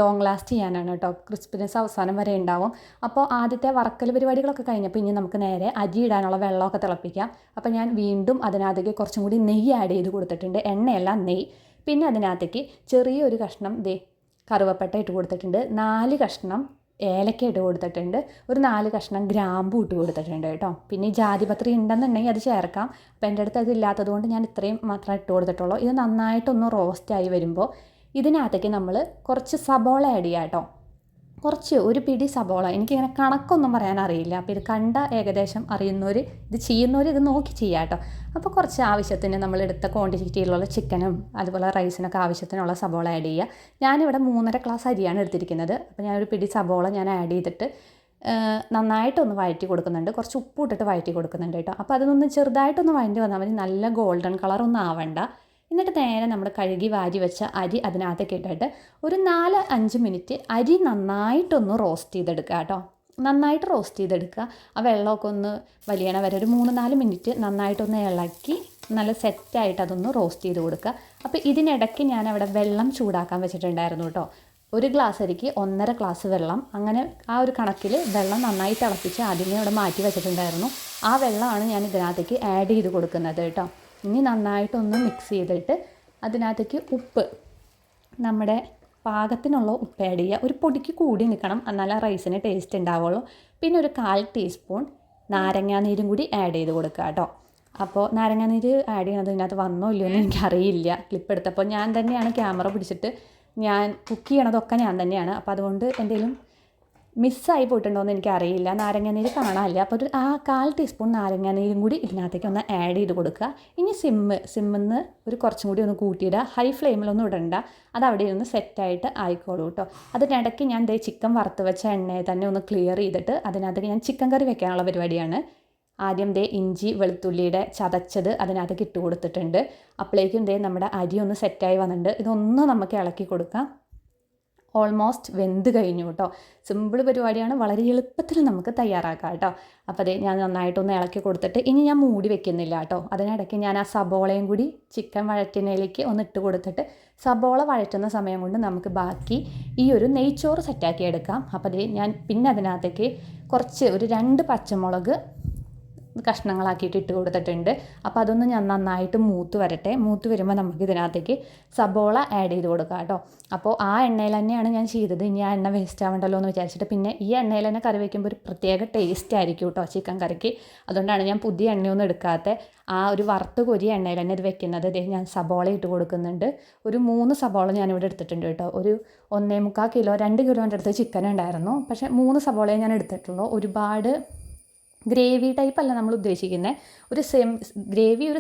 ലോങ് ലാസ്റ്റ് ചെയ്യാനാണ് കേട്ടോ. ക്രിസ്പിനെസ് അവസാനം വരെ ഉണ്ടാവും. അപ്പോൾ ആദ്യത്തെ വറക്കൽ പരിപാടികളൊക്കെ കഴിഞ്ഞപ്പോൾ ഇനി നമുക്ക് നേരെ അരി ഇടാനുള്ള വെള്ളമൊക്കെ തിളപ്പിക്കാം. അപ്പോൾ ഞാൻ വീണ്ടും അതിനകത്തേക്ക് കുറച്ചും കൂടി നെയ്യ് ആഡ് ചെയ്ത് കൊടുത്തിട്ടുണ്ട്, എണ്ണയല്ല നെയ്യ്. പിന്നെ അതിനകത്തേക്ക് ചെറിയൊരു കഷ്ണം കറുവപ്പട്ട ഇട്ട് കൊടുത്തിട്ടുണ്ട്, 4 കഷ്ണം ഏലക്ക ഇട്ട് കൊടുത്തിട്ടുണ്ട്, ഒരു 4 കഷ്ണം ഗ്രാമ്പൂ ഇട്ട് കൊടുത്തിട്ടുണ്ട് കേട്ടോ. പിന്നെ ഈ ജാതിപത്രി ഉണ്ടെന്നുണ്ടെങ്കിൽ അത് ചേർക്കാം. അപ്പോൾ എൻ്റെ അടുത്ത് അതില്ലാത്തത് കൊണ്ട് ഞാൻ ഇത്രയും മാത്രമേ ഇട്ട് കൊടുത്തിട്ടുള്ളൂ. ഇത് നന്നായിട്ടൊന്ന് റോസ്റ്റായി വരുമ്പോൾ ഇതിനകത്തേക്ക് നമ്മൾ കുറച്ച് സബോള ആഡ് ചെയ്യാം കേട്ടോ. ഒരു പിടി സബോള. എനിക്കിങ്ങനെ കണക്കൊന്നും പറയാൻ അറിയില്ല. അപ്പോൾ ഇത് കണ്ട ഏകദേശം അറിയുന്നവർ, ഇത് ചെയ്യുന്നവർ ഇത് നോക്കി ചെയ്യാം കേട്ടോ. അപ്പോൾ കുറച്ച് ആവശ്യത്തിന് നമ്മളെടുത്ത ക്വാണ്ടിറ്റിയിലുള്ള ചിക്കനും അതുപോലെ റൈസിനൊക്കെ ആവശ്യത്തിനുള്ള സബോള ആഡ് ചെയ്യുക. ഞാനിവിടെ 3.5 ഗ്ലാസ് അരിയാണ് എടുത്തിരിക്കുന്നത്. അപ്പോൾ ഞാനൊരു പിടി സബോള ഞാൻ ആഡ് ചെയ്തിട്ട് നന്നായിട്ടൊന്ന് വഴറ്റി കൊടുക്കുന്നുണ്ട്. കുറച്ച് ഉപ്പ് ഇട്ടിട്ട് വഴറ്റി കൊടുക്കുന്നുണ്ട് കേട്ടോ. അപ്പോൾ അതൊന്ന് ചെറുതായിട്ടൊന്ന് വഴറ്റി വന്നാൽ മതി, നല്ല ഗോൾഡൻ കളറൊന്നും ആവണ്ട. എന്നിട്ട് നേരെ നമ്മൾ കഴുകി വാരി വെച്ച അരി അതിനകത്തേക്ക് ഇട്ടിട്ട് ഒരു 4-5 മിനിറ്റ് അരി നന്നായിട്ടൊന്ന് റോസ്റ്റ് ചെയ്തെടുക്കുക കേട്ടോ. നന്നായിട്ട് റോസ്റ്റ് ചെയ്തെടുക്കുക. ആ വെള്ളമൊക്കെ ഒന്ന് വലിയണ വരെ ഒരു 3-4 മിനിറ്റ് നന്നായിട്ടൊന്ന് ഇളക്കി നല്ല സെറ്റായിട്ട് അതൊന്ന് റോസ്റ്റ് ചെയ്ത് കൊടുക്കുക. അപ്പോൾ ഇതിനിടയ്ക്ക് ഞാനവിടെ വെള്ളം ചൂടാക്കാൻ വെച്ചിട്ടുണ്ടായിരുന്നു കേട്ടോ. 1 ഗ്ലാസ് അരിക്ക് 1.5 ഗ്ലാസ് വെള്ളം, അങ്ങനെ ആ ഒരു കണക്കിൽ വെള്ളം നന്നായി തിളപ്പിച്ച് ആദ്യമേ അവിടെ മാറ്റി വെച്ചിട്ടുണ്ടായിരുന്നു. ആ വെള്ളമാണ് ഞാൻ ഇതിനകത്തേക്ക് ആഡ് ചെയ്ത് കൊടുക്കുന്നത് കേട്ടോ. ഇനി നന്നായിട്ടൊന്ന് മിക്സ് ചെയ്തിട്ട് അതിനകത്തേക്ക് ഉപ്പ്, നമ്മുടെ പാകത്തിനുള്ള ഉപ്പ് ആഡ് ചെയ്യുക. ഒരു പൊടിക്ക് കൂടി നിൽക്കണം, എന്നാലേ റൈസിന് ടേസ്റ്റ് ഉണ്ടാവുള്ളൂ. പിന്നെ ഒരു 1/4 ടീസ്പൂൺ നാരങ്ങാനീരും കൂടി ആഡ് ചെയ്ത് കൊടുക്കുക കേട്ടോ. അപ്പോൾ നാരങ്ങാനീര് ആഡ് ചെയ്യണത് ഇതിനകത്ത് വന്നോ ഇല്ലയോ എന്ന് എനിക്കറിയില്ല. ക്ലിപ്പ് എടുത്തപ്പോൾ ഞാൻ തന്നെയാണ് ക്യാമറ പിടിച്ചിട്ട് ഞാൻ കുക്ക് ചെയ്യണതൊക്കെ ഞാൻ തന്നെയാണ്. അപ്പോൾ അതുകൊണ്ട് എന്തെങ്കിലും മിസ്സായി പോയിട്ടുണ്ടോയെന്ന് എനിക്കറിയില്ല. നാരങ്ങാനീര് കാണാനില്ല. അപ്പോൾ ഒരു 1/4 ടീസ്പൂൺ നാരങ്ങാനീരും കൂടി ഇതിനകത്തേക്ക് ഒന്ന് ആഡ് ചെയ്ത് കൊടുക്കുക. ഇനി സിമ്മിന്ന് ഒരു കുറച്ചും കൂടി ഒന്ന് കൂട്ടിയിടുക. ഹൈ ഫ്ലെയിമിലൊന്നും ഇടണ്ട, അത് അവിടെ ഒന്ന് സെറ്റായിട്ട് ആയിക്കോളൂ കേട്ടോ. അതിനിടയ്ക്ക് ഞാൻ ചിക്കൻ വറുത്ത് വെച്ച എണ്ണയെ തന്നെ ഒന്ന് ക്ലിയർ ചെയ്തിട്ട് അതിനകത്തേക്ക് ഞാൻ ചിക്കൻ കറി വെക്കാനുള്ള പരിപാടിയാണ്. ആദ്യം ഇഞ്ചി വെളുത്തുള്ളിയുടെ ചതച്ചത് അതിനകത്തേക്ക് ഇട്ട് കൊടുത്തിട്ടുണ്ട്. അപ്പോഴേക്കും നമ്മുടെ അരി ഒന്ന് സെറ്റായി വന്നിട്ടുണ്ട്. ഇതൊന്നും നമുക്ക് ഇളക്കി കൊടുക്കാം. ഓൾമോസ്റ്റ് വെന്ത് കഴിഞ്ഞു കേട്ടോ. സിമ്പിൾ പരിപാടിയാണ്, വളരെ എളുപ്പത്തിൽ നമുക്ക് തയ്യാറാക്കാം കേട്ടോ. അപ്പോൾ ഞാൻ നന്നായിട്ടൊന്ന് ഇളക്കി കൊടുത്തിട്ട് ഇനി ഞാൻ മൂടി വെക്കുന്നില്ല കേട്ടോ. അതിനിടയ്ക്ക് ഞാൻ ആ സബോളയും കൂടി ചിക്കൻ വഴറ്റുന്നതിലേക്ക് ഒന്ന് ഇട്ട് കൊടുത്തിട്ട് സബോള വഴറ്റുന്ന സമയം കൊണ്ട് നമുക്ക് ബാക്കി ഈ ഒരു നെയ്ച്ചോറ് സെറ്റാക്കി എടുക്കാം. അപ്പോൾ ഞാൻ പിന്നെ അതിനകത്തേക്ക് കുറച്ച് ഒരു 2 പച്ചമുളക് കഷ്ണങ്ങളാക്കിയിട്ട് ഇട്ട് കൊടുത്തിട്ടുണ്ട്. അപ്പോൾ അതൊന്ന് ഞാൻ നന്നായിട്ട് മൂത്ത് വരട്ടെ. മൂത്ത് വരുമ്പോൾ നമുക്ക് ഇതിനകത്തേക്ക് സബോള ആഡ് ചെയ്ത് കൊടുക്കാം കേട്ടോ. അപ്പോൾ ആ എണ്ണയിൽ തന്നെയാണ് ഞാൻ ചെയ്തത്. ഇനി ആ എണ്ണ വേസ്റ്റ് ആവണ്ടല്ലോ എന്ന് വിചാരിച്ചിട്ട് പിന്നെ ഈ എണ്ണയിൽ തന്നെ കറി വയ്ക്കുമ്പോൾ ഒരു പ്രത്യേക ടേസ്റ്റ് ആയിരിക്കും കേട്ടോ ചിക്കൻ കറിക്ക്. അതുകൊണ്ടാണ് ഞാൻ പുതിയ എണ്ണയൊന്നും എടുക്കാത്ത ആ ഒരു വറുത്ത് കൊരിയ എണ്ണയിൽ തന്നെ ഇത് വെക്കുന്നത്. ഞാൻ സബോള ഇട്ട് കൊടുക്കുന്നുണ്ട്. ഒരു 3 സബോള ഞാനിവിടെ എടുത്തിട്ടുണ്ട് കേട്ടോ. ഒരു 1.25 കിലോ 2 കിലോൻ്റെ അടുത്ത് ചിക്കൻ ഉണ്ടായിരുന്നു. പക്ഷേ 3 സബോളയെ ഞാൻ എടുത്തിട്ടുള്ളൂ. ഒരുപാട് ഗ്രേവി ടൈപ്പ് അല്ല നമ്മൾ ഉദ്ദേശിക്കുന്നത്. ഒരു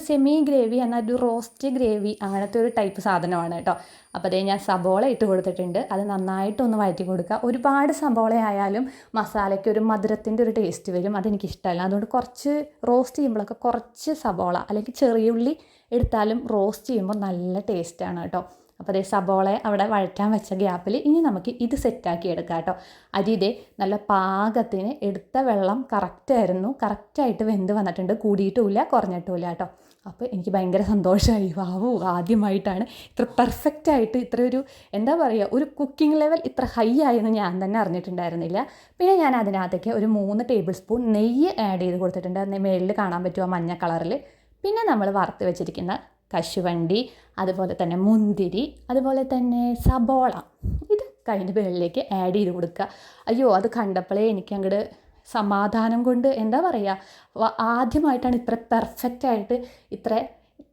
സെമി ഗ്രേവി എന്നാൽ ഒരു റോസ്റ്റ് ഗ്രേവി അങ്ങനത്തെ ഒരു ടൈപ്പ് സാധനമാണ് കേട്ടോ. അപ്പോൾ ഞാൻ സബോള ഇട്ട് കൊടുത്തിട്ടുണ്ട്. അത് നന്നായിട്ടൊന്ന് വഴറ്റി കൊടുക്കുക. ഒരുപാട് സബോള ആയാലും മസാലയ്ക്ക് ഒരു മധുരത്തിൻ്റെ ഒരു ടേസ്റ്റ് വരും, അതെനിക്കിഷ്ടമല്ല. അതുകൊണ്ട് കുറച്ച് റോസ്റ്റ് ചെയ്യുമ്പോഴൊക്കെ കുറച്ച് സബോള അല്ലെങ്കിൽ ചെറിയ ഉള്ളി എടുത്താലും റോസ്റ്റ് ചെയ്യുമ്പോൾ നല്ല ടേസ്റ്റാണ് കേട്ടോ. അപ്പോൾ സബോള അവിടെ വഴറ്റാൻ വെച്ച ഗ്യാപ്പിൽ ഇനി നമുക്ക് ഇത് സെറ്റാക്കി എടുക്കാം കേട്ടോ. അരി നല്ല പാകത്തിന് എടുത്ത വെള്ളം കറക്റ്റായിട്ട് വെന്ത് വന്നിട്ടുണ്ട്. കൂടിയിട്ടുമില്ല കുറഞ്ഞിട്ടുമില്ല കേട്ടോ. അപ്പോൾ എനിക്ക് ഭയങ്കര സന്തോഷമായി. ആദ്യമായിട്ടാണ് ഇത്ര പെർഫെക്റ്റായിട്ട് എന്താ പറയുക, ഒരു കുക്കിംഗ് ലെവൽ ഇത്ര ഹൈ ആയെന്ന് ഞാൻ തന്നെ അറിഞ്ഞിട്ടുണ്ടായിരുന്നില്ല. പിന്നെ ഞാൻ അതിനകത്തേക്ക് ഒരു 3 ടേബിൾ സ്പൂൺ നെയ്യ് ആഡ് ചെയ്ത് കൊടുത്തിട്ടുണ്ട്. മേളിൽ കാണാൻ പറ്റുമോ മഞ്ഞ കളറിൽ. പിന്നെ നമ്മൾ വറുത്ത് വെച്ചിരിക്കുന്ന കശുവണ്ടി, അതുപോലെ തന്നെ മുന്തിരി, അതുപോലെ തന്നെ സബോള, ഇതൊക്കെ അതിൻ്റെ മുകളിലേക്ക് ആഡ് ചെയ്ത് കൊടുക്കുക. അയ്യോ, അത് കണ്ടപ്പോഴേ എനിക്ക് അങ്ങോട്ട് സമാധാനം കൊണ്ട് എന്താ പറയുക, ആദ്യമായിട്ടാണ് ഇത്ര പെർഫെക്റ്റായിട്ട് ഇത്ര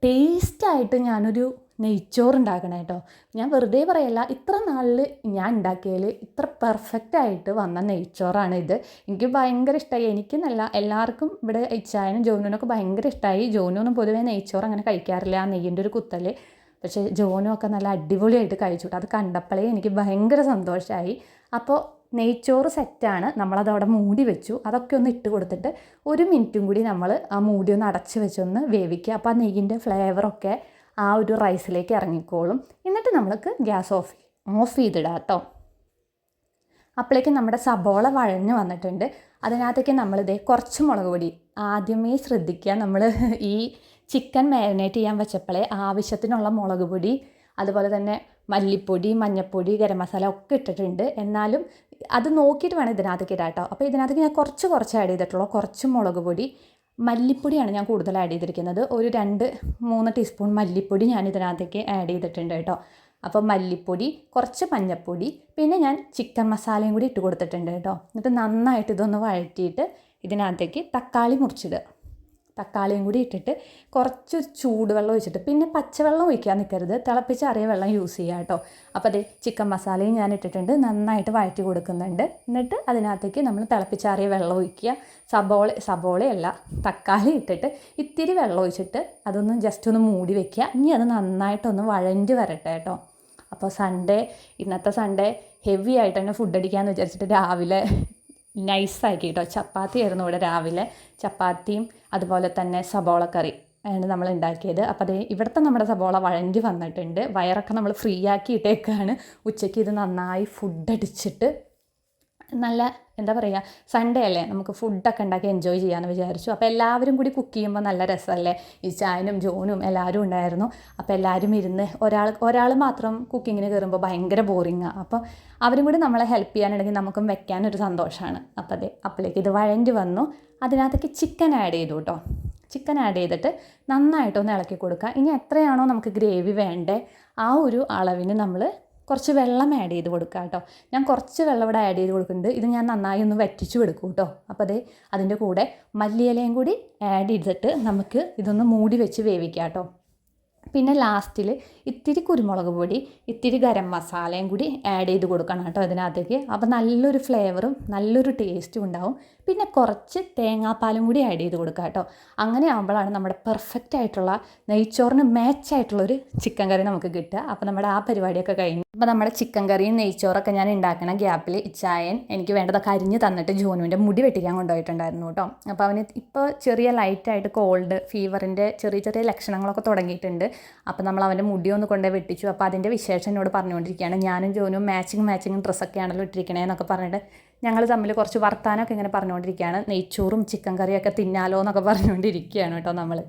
ടേസ്റ്റായിട്ട് ഞാനൊരു നെയ്ച്ചോറ് ഉണ്ടാക്കണം കേട്ടോ. ഞാൻ വെറുതെ പറയല്ല, ഇത്ര നാളിൽ ഞാൻ ഉണ്ടാക്കിയതിൽ ഇത്ര പെർഫെക്റ്റായിട്ട് വന്ന നെയ്ച്ചോറാണ് ഇത്. എനിക്ക് ഭയങ്കര ഇഷ്ടമായി. എനിക്കെന്നല്ല, എല്ലാവർക്കും ഇവിടെ ഇച്ചായനും ജോനുവിനൊക്കെ ഭയങ്കര ഇഷ്ടമായി. ജോനുവൊന്നും പൊതുവേ നെയ്ച്ചോറ് അങ്ങനെ കഴിക്കാറില്ല, ആ നെയ്യിൻ്റെ ഒരു കുത്തൽ. പക്ഷേ ജോനുമൊക്കെ നല്ല അടിപൊളിയായിട്ട് കഴിച്ചു. അത് കണ്ടപ്പോഴേ എനിക്ക് ഭയങ്കര സന്തോഷമായി. അപ്പോൾ നെയ്ച്ചോറ് സെറ്റാണ്. നമ്മളതവിടെ മൂടി വെച്ചു. അതൊക്കെ ഒന്ന് ഇട്ട് കൊടുത്തിട്ട് 1 മിനിറ്റും കൂടി നമ്മൾ ആ മൂടി ഒന്ന് അടച്ച് വെച്ചൊന്ന് വേവിക്കുക. അപ്പോൾ ആ നെയ്യിൻ്റെ ഫ്ലേവറൊക്കെ ആ ഒരു റൈസിലേക്ക് ഇറങ്ങിക്കോളും. എന്നിട്ട് നമ്മൾക്ക് ഗ്യാസ് ഓഫ് ചെയ്തിടാം കേട്ടോ. അപ്പോഴേക്കും നമ്മുടെ സബോള വഴഞ്ഞ് വന്നിട്ടുണ്ട്. അതിനകത്തേക്ക് കുറച്ച് മുളക് പൊടി ആദ്യമേ ശ്രദ്ധിക്കുക. നമ്മൾ ഈ ചിക്കൻ മാരിനേറ്റ് ചെയ്യാൻ വെച്ചപ്പോഴേ ആവശ്യത്തിനുള്ള മുളക് പൊടി, അതുപോലെ തന്നെ മല്ലിപ്പൊടി, മഞ്ഞൾപ്പൊടി, ഗരം മസാല ഒക്കെ ഇട്ടിട്ടുണ്ട്. എന്നാലും അത് നോക്കിയിട്ട് വേണം ഇതിനകത്തേക്ക് ഇടാം കേട്ടോ. അപ്പോൾ ഇതിനകത്തേക്ക് ഞാൻ കുറച്ച് ആഡ് ചെയ്തിട്ടുള്ളൂ. കുറച്ച് മുളക് പൊടി, മല്ലിപ്പൊടിയാണ് ഞാൻ കൂടുതൽ ആഡ് ചെയ്തിരിക്കുന്നത്. ഒരു 2-3 ടീസ്പൂൺ മല്ലിപ്പൊടി ഞാൻ ഇതിനകത്തേക്ക് ആഡ് ചെയ്തിട്ടുണ്ട് കേട്ടോ. അപ്പോൾ മല്ലിപ്പൊടി, കുറച്ച് മഞ്ഞൾപ്പൊടി, പിന്നെ ഞാൻ ചിക്കൻ മസാലയും കൂടി ഇട്ട് കൊടുത്തിട്ടുണ്ട് കേട്ടോ. എന്നിട്ട് നന്നായിട്ട് ഇതൊന്ന് വഴറ്റിയിട്ട് ഇതിനകത്തേക്ക് തക്കാളി മുറിച്ചിടുക. തക്കാളിയും കൂടി ഇട്ടിട്ട് കുറച്ച് ചൂടുവെള്ളം ഒഴിച്ചിട്ട്, പിന്നെ പച്ചവെള്ളം ഒഴിക്കാൻ നിൽക്കരുത്, തിളപ്പിച്ചാറിയ വെള്ളം യൂസ് ചെയ്യുക കേട്ടോ. അപ്പോൾ അതേ ചിക്കൻ മസാലയും ഞാൻ ഇട്ടിട്ടുണ്ട്, നന്നായിട്ട് വഴറ്റി കൊടുക്കുന്നുണ്ട്. എന്നിട്ട് അതിനകത്തേക്ക് നമ്മൾ തിളപ്പിച്ചാറിയ വെള്ളം ഒഴിക്കുക. സബോളയല്ല തക്കാളി ഇട്ടിട്ട് ഇത്തിരി വെള്ളം ഒഴിച്ചിട്ട് അതൊന്ന് ജസ്റ്റ് ഒന്ന് മൂടി വെക്കുക. ഇനി അത് നന്നായിട്ടൊന്ന് വഴഞ്ഞ് വരട്ടെ കേട്ടോ. അപ്പോൾ ഇന്നത്തെ സൺഡേ ഹെവി ആയിട്ട് തന്നെ ഫുഡ് അടിക്കാമെന്ന് വിചാരിച്ചിട്ട് രാവിലെ നൈസാക്കി കേട്ടോ. ചപ്പാത്തി ആയിരുന്നു ഇവിടെ രാവിലെ. ചപ്പാത്തിയും അതുപോലെ തന്നെ സബോള കറി ആണ് നമ്മൾ ഉണ്ടാക്കിയത്. അപ്പോൾ അത് ഇവിടുത്തെ നമ്മുടെ സബോള വഴഞ്ഞ് വന്നിട്ടുണ്ട്. വയറൊക്കെ നമ്മൾ ഫ്രീ ആക്കിയിട്ടേക്കാണ്. ഉച്ചയ്ക്ക് ഇത് നന്നായി ഫുഡ് അടിച്ചിട്ട് നല്ല എന്താ പറയുക, സൺഡേ അല്ലേ, നമുക്ക് ഫുഡൊക്കെ ഉണ്ടാക്കി എൻജോയ് ചെയ്യാമെന്ന് വിചാരിച്ചു. അപ്പോൾ എല്ലാവരും കൂടി കുക്ക് ചെയ്യുമ്പോൾ നല്ല രസമല്ലേ. ഇച്ചായനും ജോനും എല്ലാവരും ഉണ്ടായിരുന്നു. അപ്പോൾ എല്ലാവരും ഇരുന്ന് ഒരാൾ മാത്രം കുക്കിങ്ങിന് കയറുമ്പോൾ ഭയങ്കര ബോറിങ്ങാണ്. അപ്പോൾ അവരും കൂടി നമ്മളെ ഹെൽപ്പ് ചെയ്യാനുണ്ടെങ്കിൽ നമുക്കും വെക്കാനൊരു സന്തോഷമാണ്. അപ്പോൾ അപ്പോഴേക്ക് ഇത് വഴഞ്ഞ് വന്നു. അതിനകത്തേക്ക് ചിക്കൻ ആഡ് ചെയ്തു കേട്ടോ. ചിക്കൻ ആഡ് ചെയ്തിട്ട് നന്നായിട്ടൊന്ന് ഇളക്കി കൊടുക്കുക. ഇനി എത്രയാണോ നമുക്ക് ഗ്രേവി വേണ്ടേ ആ ഒരു അളവിന് നമ്മൾ കുറച്ച് വെള്ളം ആഡ് ചെയ്ത് കൊടുക്കുക കേട്ടോ. ഞാൻ കുറച്ച് വെള്ളം ഇവിടെ ആഡ് ചെയ്ത് കൊടുക്കുന്നുണ്ട്. ഇത് ഞാൻ നന്നായി ഒന്ന് വറ്റിച്ച് കൊടുക്കും കേട്ടോ. അപ്പോൾ അതിൻ്റെ കൂടെ മല്ലിയിലയും കൂടി ആഡ് ചെയ്തിട്ട് നമുക്ക് ഇതൊന്ന് മൂടി വെച്ച് വേവിക്കാം കേട്ടോ. പിന്നെ ലാസ്റ്റിൽ ഇത്തിരി കുരുമുളക് പൊടി, ഇത്തിരി ഗരം മസാലയും കൂടി ആഡ് ചെയ്ത് കൊടുക്കണം കേട്ടോ ഇതിനകത്തേക്ക്. അപ്പോൾ നല്ലൊരു ഫ്ലേവറും നല്ലൊരു ടേസ്റ്റും ഉണ്ടാവും. പിന്നെ കുറച്ച് തേങ്ങാപ്പാലും കൂടി ആഡ് ചെയ്ത് കൊടുക്കുക കേട്ടോ. അങ്ങനെ ആകുമ്പോഴാണ് നമ്മുടെ പെർഫെക്റ്റ് ആയിട്ടുള്ള നെയ്ച്ചോറിന് മാച്ചായിട്ടുള്ളൊരു ചിക്കൻ കറി നമുക്ക് കിട്ടുക. അപ്പോൾ നമ്മുടെ ആ പരിപാടിയൊക്കെ കഴിഞ്ഞു. അപ്പോൾ നമ്മുടെ ചിക്കൻ കറിയും നെയ്ച്ചോറൊക്കെ ഞാൻ ഉണ്ടാക്കുന്ന ഗ്യാപ്പിൽ ഇച്ചായൻ എനിക്ക് വേണ്ടതൊക്കെ അരിഞ്ഞ് തന്നിട്ട് ജോനുവിൻ്റെ മുടി വെട്ടിക്കാൻ കൊണ്ടുപോയിട്ടുണ്ടായിരുന്നു കേട്ടോ. അപ്പോൾ അവന് ഇപ്പോൾ ചെറിയ ലൈറ്റായിട്ട് കോൾഡ് ഫീവറിൻ്റെ ചെറിയ ലക്ഷണങ്ങളൊക്കെ തുടങ്ങിയിട്ടുണ്ട്. അപ്പോൾ നമ്മൾ അവൻ്റെ മുടി ഒന്ന് കൊണ്ടുപോയി വെട്ടിച്ചു. അപ്പോൾ അതിൻ്റെ വിശേഷം എന്നോട് പറഞ്ഞുകൊണ്ടിരിക്കുകയാണ്. ഞാനും ജോനും മാച്ചിങ് ഡ്രസ്സൊക്കെയാണല്ലോ ഇട്ടിരിക്കണേ എന്നൊക്കെ പറഞ്ഞിട്ട് ഞങ്ങൾ തമ്മിൽ കുറച്ച് വർത്താനമൊക്കെ ഇങ്ങനെ പറഞ്ഞുകൊണ്ടിരിക്കുകയാണ്. നെയ്ച്ചോറും ചിക്കൻ കറിയൊക്കെ തിന്നാലോ എന്നൊക്കെ പറഞ്ഞുകൊണ്ടിരിക്കുകയാണ് കേട്ടോ നമ്മൾ.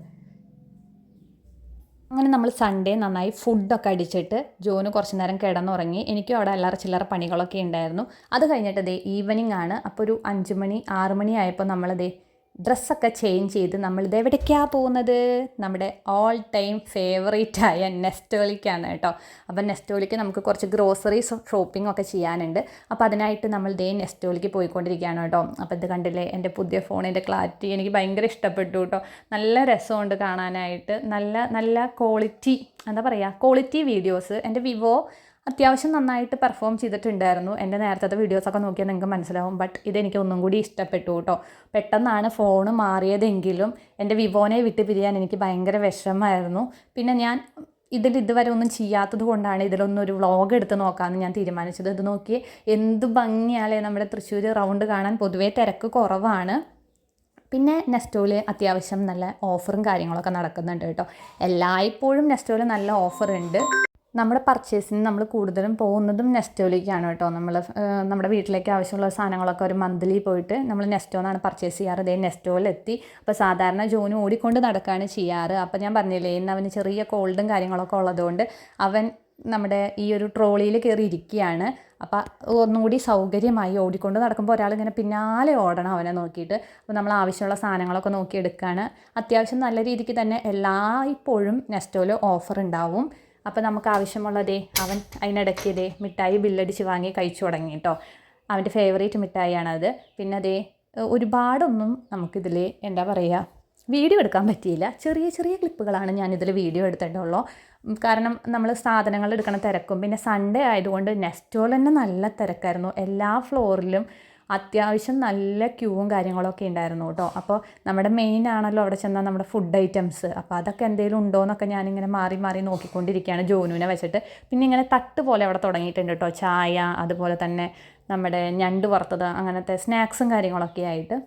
അങ്ങനെ നമ്മൾ സൺഡേ നന്നായി ഫുഡൊക്കെ അടിച്ചിട്ട് ജോന് കുറച്ച് നേരം കിടന്നുറങ്ങി. എനിക്കും അവിടെ ചില്ലറ പണികളൊക്കെ ഉണ്ടായിരുന്നു. അത് കഴിഞ്ഞിട്ട് ഈവനിങ് ആണ്. അപ്പോൾ ഒരു 5 മണി 6 മണി ആയപ്പോൾ നമ്മളതേ ഡ്രസ്സൊക്കെ ചേഞ്ച് ചെയ്ത് നമ്മളിത് എവിടേക്കാണ് പോകുന്നത്? നമ്മുടെ ഓൾ ടൈം ഫേവറേറ്റായ നെസ്റ്റോളിക്കാണ് കേട്ടോ. അപ്പോൾ നെസ്റ്റോളിക്ക് നമുക്ക് കുറച്ച് ഗ്രോസറീസ് ഷോപ്പിംഗ് ഒക്കെ ചെയ്യാനുണ്ട്. അപ്പോൾ അതിനായിട്ട് നമ്മൾ നെസ്റ്റോളിക്ക് പോയിക്കൊണ്ടിരിക്കുകയാണ് കേട്ടോ. അപ്പോൾ ഇത് കണ്ടില്ലേ, എൻ്റെ പുതിയ ഫോണിൻ്റെ ക്ലാരിറ്റി എനിക്ക് ഭയങ്കര ഇഷ്ടപ്പെട്ടു കേട്ടോ. നല്ല രസമുണ്ട് കാണാനായിട്ട്. നല്ല ക്വാളിറ്റി, എന്താ പറയുക, ക്വാളിറ്റി വീഡിയോസ്. എൻ്റെ വിവോ അത്യാവശ്യം നന്നായിട്ട് പെർഫോം ചെയ്തിട്ടുണ്ടായിരുന്നു. എൻ്റെ നേരത്തെ വീഡിയോസൊക്കെ നോക്കിയാൽ നിങ്ങൾക്ക് മനസ്സിലാവും. ബട്ട് ഇതെനിക്ക് ഒന്നും കൂടി ഇഷ്ടപ്പെട്ടു കേട്ടോ. പെട്ടെന്നാണ് ഫോണ് മാറിയതെങ്കിലും എൻ്റെ വിവോനെ വിട്ട് പിരിയാൻ എനിക്ക് ഭയങ്കര വിഷമമായിരുന്നു. പിന്നെ ഞാൻ ഇതുവരെ ഒന്നും ചെയ്യാത്തത് കൊണ്ടാണ് ഇതിലൊന്നൊരു വ്ളോഗ് എടുത്ത് നോക്കാമെന്ന് ഞാൻ തീരുമാനിച്ചത്. ഇത് നോക്കി എന്ത് ഭംഗിയാലേ നമ്മുടെ തൃശ്ശൂർ റൗണ്ട് കാണാൻ. പൊതുവേ തിരക്ക് കുറവാണ്. പിന്നെ നെസ്റ്റോയിൽ അത്യാവശ്യം നല്ല ഓഫറും കാര്യങ്ങളൊക്കെ നടക്കുന്നുണ്ട് കേട്ടോ. എല്ലായ്പ്പോഴും നെസ്റ്റോയിൽ നല്ല ഓഫറുണ്ട്. നമ്മുടെ പർച്ചേസിന് നമ്മൾ കൂടുതലും പോകുന്നതും നെസ്റ്റോയിലേക്കാണ് കേട്ടോ. നമ്മുടെ വീട്ടിലേക്ക് ആവശ്യമുള്ള സാധനങ്ങളൊക്കെ ഒരു മന്ത്ലി പോയിട്ട് നമ്മൾ നെസ്റ്റോന്നാണ് പർച്ചേസ് ചെയ്യാറ്. നെസ്റ്റോയിലെത്തി. അപ്പോൾ സാധാരണ ജോന് ഓടിക്കൊണ്ട് നടക്കുകയാണ് ചെയ്യാറ്. അപ്പോൾ ഞാൻ പറഞ്ഞില്ലേ, ഇന്ന് അവന് ചെറിയ കോൾഡും കാര്യങ്ങളൊക്കെ ഉള്ളതുകൊണ്ട് അവൻ നമ്മുടെ ഈ ഒരു ട്രോളിയിൽ കയറി ഇരിക്കുകയാണ്. അപ്പോൾ ഒന്നുകൂടി സൗകര്യമായി. ഓടിക്കൊണ്ട് നടക്കുമ്പോൾ ഒരാളിങ്ങനെ പിന്നാലെ ഓടണം അവനെ നോക്കിയിട്ട്. അപ്പോൾ നമ്മൾ ആവശ്യമുള്ള സാധനങ്ങളൊക്കെ നോക്കിയെടുക്കുകയാണ്. അത്യാവശ്യം നല്ല രീതിക്ക് തന്നെ എല്ലായ്പ്പോഴും നെസ്റ്റോയിൽ ഓഫർ ഉണ്ടാവും. അപ്പോൾ നമുക്ക് ആവശ്യമുള്ളതേ അവൻ അതിനിടയ്ക്ക് മിഠായി ബില്ലടിച്ച് വാങ്ങി കഴിച്ചു തുടങ്ങി കേട്ടോ. അവൻ്റെ ഫേവറേറ്റ് മിഠായിയാണത്. പിന്നെ ഒരുപാടൊന്നും നമുക്കിതിൽ എന്താ പറയുക, വീഡിയോ എടുക്കാൻ പറ്റിയില്ല. ചെറിയ ക്ലിപ്പുകളാണ് ഞാനിതിൽ വീഡിയോ എടുത്തിട്ടുള്ളൂ. കാരണം നമ്മൾ സാധനങ്ങൾ എടുക്കണ തിരക്കും, പിന്നെ സൺഡേ ആയതുകൊണ്ട് നെസ്റ്റോയിൽ തന്നെ നല്ല തിരക്കായിരുന്നു. എല്ലാ ഫ്ലോറിലും അത്യാവശ്യം നല്ല ക്യൂവും കാര്യങ്ങളൊക്കെ ഉണ്ടായിരുന്നു കേട്ടോ. അപ്പോൾ നമ്മുടെ മെയിൻ ആണല്ലോ അവിടെ ചെന്നാൽ നമ്മുടെ ഫുഡ് ഐറ്റംസ്. അപ്പോൾ അതൊക്കെ എന്തെങ്കിലും ഉണ്ടോ എന്നൊക്കെ ഞാനിങ്ങനെ മാറി നോക്കിക്കൊണ്ടിരിക്കുകയാണ് ജോനുവിനെ വെച്ചിട്ട്. പിന്നെ ഇങ്ങനെ തട്ട് പോലെ അവിടെ തുടങ്ങിയിട്ടുണ്ട് കേട്ടോ. ചായ, അതുപോലെ തന്നെ നമ്മുടെ ഞണ്ട് വറുത്തത്, അങ്ങനത്തെ സ്നാക്സും കാര്യങ്ങളൊക്കെ ആയിട്ട്.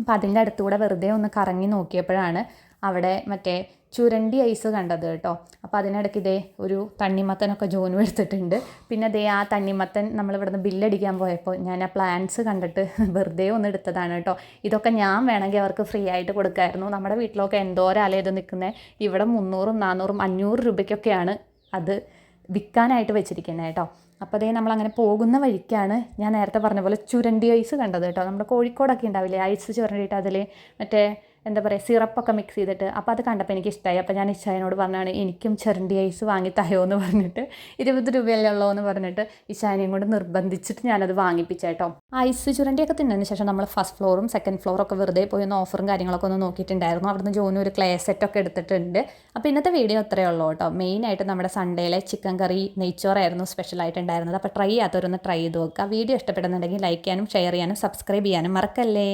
അപ്പോൾ അതിൻ്റെ അടുത്തുകൂടെ വെറുതെ ഒന്ന് കറങ്ങി നോക്കിയപ്പോഴാണ് അവിടെ മറ്റേ ചുരണ്ടി ഐസ് കണ്ടത് കേട്ടോ. അപ്പോൾ അതിനിടയ്ക്ക് ഒരു തണ്ണിമത്തനൊക്കെ ജോനും എടുത്തിട്ടുണ്ട്. പിന്നെ ആ തണ്ണിമത്തൻ നമ്മളിവിടുന്ന് ബില്ലടിക്കാൻ പോയപ്പോൾ ഞാൻ ആ പ്ലാന്റ്സ് കണ്ടിട്ട് വെറുതെ ഒന്ന് എടുത്തതാണ് കേട്ടോ. ഇതൊക്കെ ഞാൻ വേണമെങ്കിൽ അവർക്ക് ഫ്രീ ആയിട്ട് കൊടുക്കായിരുന്നു. നമ്മുടെ വീട്ടിലൊക്കെ എന്തോരാലേ ഇത് നിൽക്കുന്നത്. ഇവിടെ 300, 400, 500 രൂപയ്ക്കൊക്കെയാണ് അത് വിൽക്കാനായിട്ട് വെച്ചിരിക്കുന്നത് കേട്ടോ. അപ്പോൾ അതേ നമ്മളങ്ങനെ പോകുന്ന വഴിക്കാണ് ഞാൻ നേരത്തെ പറഞ്ഞ പോലെ ചുരണ്ടി ഐസ് കണ്ടത് കേട്ടോ. നമ്മുടെ കോഴിക്കോടൊക്കെ ഉണ്ടാവില്ലേ ഐസ് ചുരണ്ടിയിട്ട് അതിൽ മറ്റേ എന്താ പറയുക സിറപ്പൊക്കെ മിക്സ് ചെയ്തിട്ട്. അപ്പോൾ അത് കണ്ടപ്പോൾ എനിക്ക് ഇഷ്ടമായി. അപ്പോൾ ഞാൻ ഇഷാനോട് പറഞ്ഞാണ് എനിക്കും ചുരണ്ടി ഐസ് വാങ്ങി തരുമോ എന്ന് പറഞ്ഞിട്ട് 20 രൂപയല്ലേ ഉള്ളൂ എന്ന് പറഞ്ഞിട്ട് ഇഷാനെയും കൊണ്ട് നിർബന്ധിച്ചിട്ട് ഞാനത് വാങ്ങിപ്പിച്ചേട്ടോ. ഐസ് ചുരണ്ടിയൊക്കെ തിന്നതിന് ശേഷം നമ്മൾ ഫസ്റ്റ് ഫ്ലോറും സെക്കൻഡ് ഫ്ലോറും ഒക്കെ വെറുതെ പോയി ഒന്ന് ഓഫറും കാര്യങ്ങളൊക്കെ ഒന്ന് നോക്കിയിട്ടുണ്ടായിരുന്നു. അവിടുന്ന് ജോന് ഒരു ക്ലേ സെറ്റൊക്കെ എടുത്തിട്ടുണ്ട്. അപ്പോൾ ഇന്നത്തെ വീഡിയോ അത്രയേ ഉള്ളൂ കേട്ടോ. മെയിനായിട്ട് നമ്മുടെ സൺഡേയിലെ ചിക്കൻ കറി നെയ്ച്ചോറായിരുന്നു സ്പെഷ്യലായിട്ടുണ്ടായിരുന്നത്. അപ്പോൾ ട്രൈ ചെയ്യാത്തവരൊന്ന് ട്രൈ ചെയ്ത് നോക്കുക. വീഡിയോ ഇഷ്ടപ്പെടുന്നുണ്ടെങ്കിൽ ലൈക്ക് ചെയ്യാനും ഷെയർ ചെയ്യാനും സബ്സ്ക്രൈബ് ചെയ്യാനും മറക്കല്ലേ.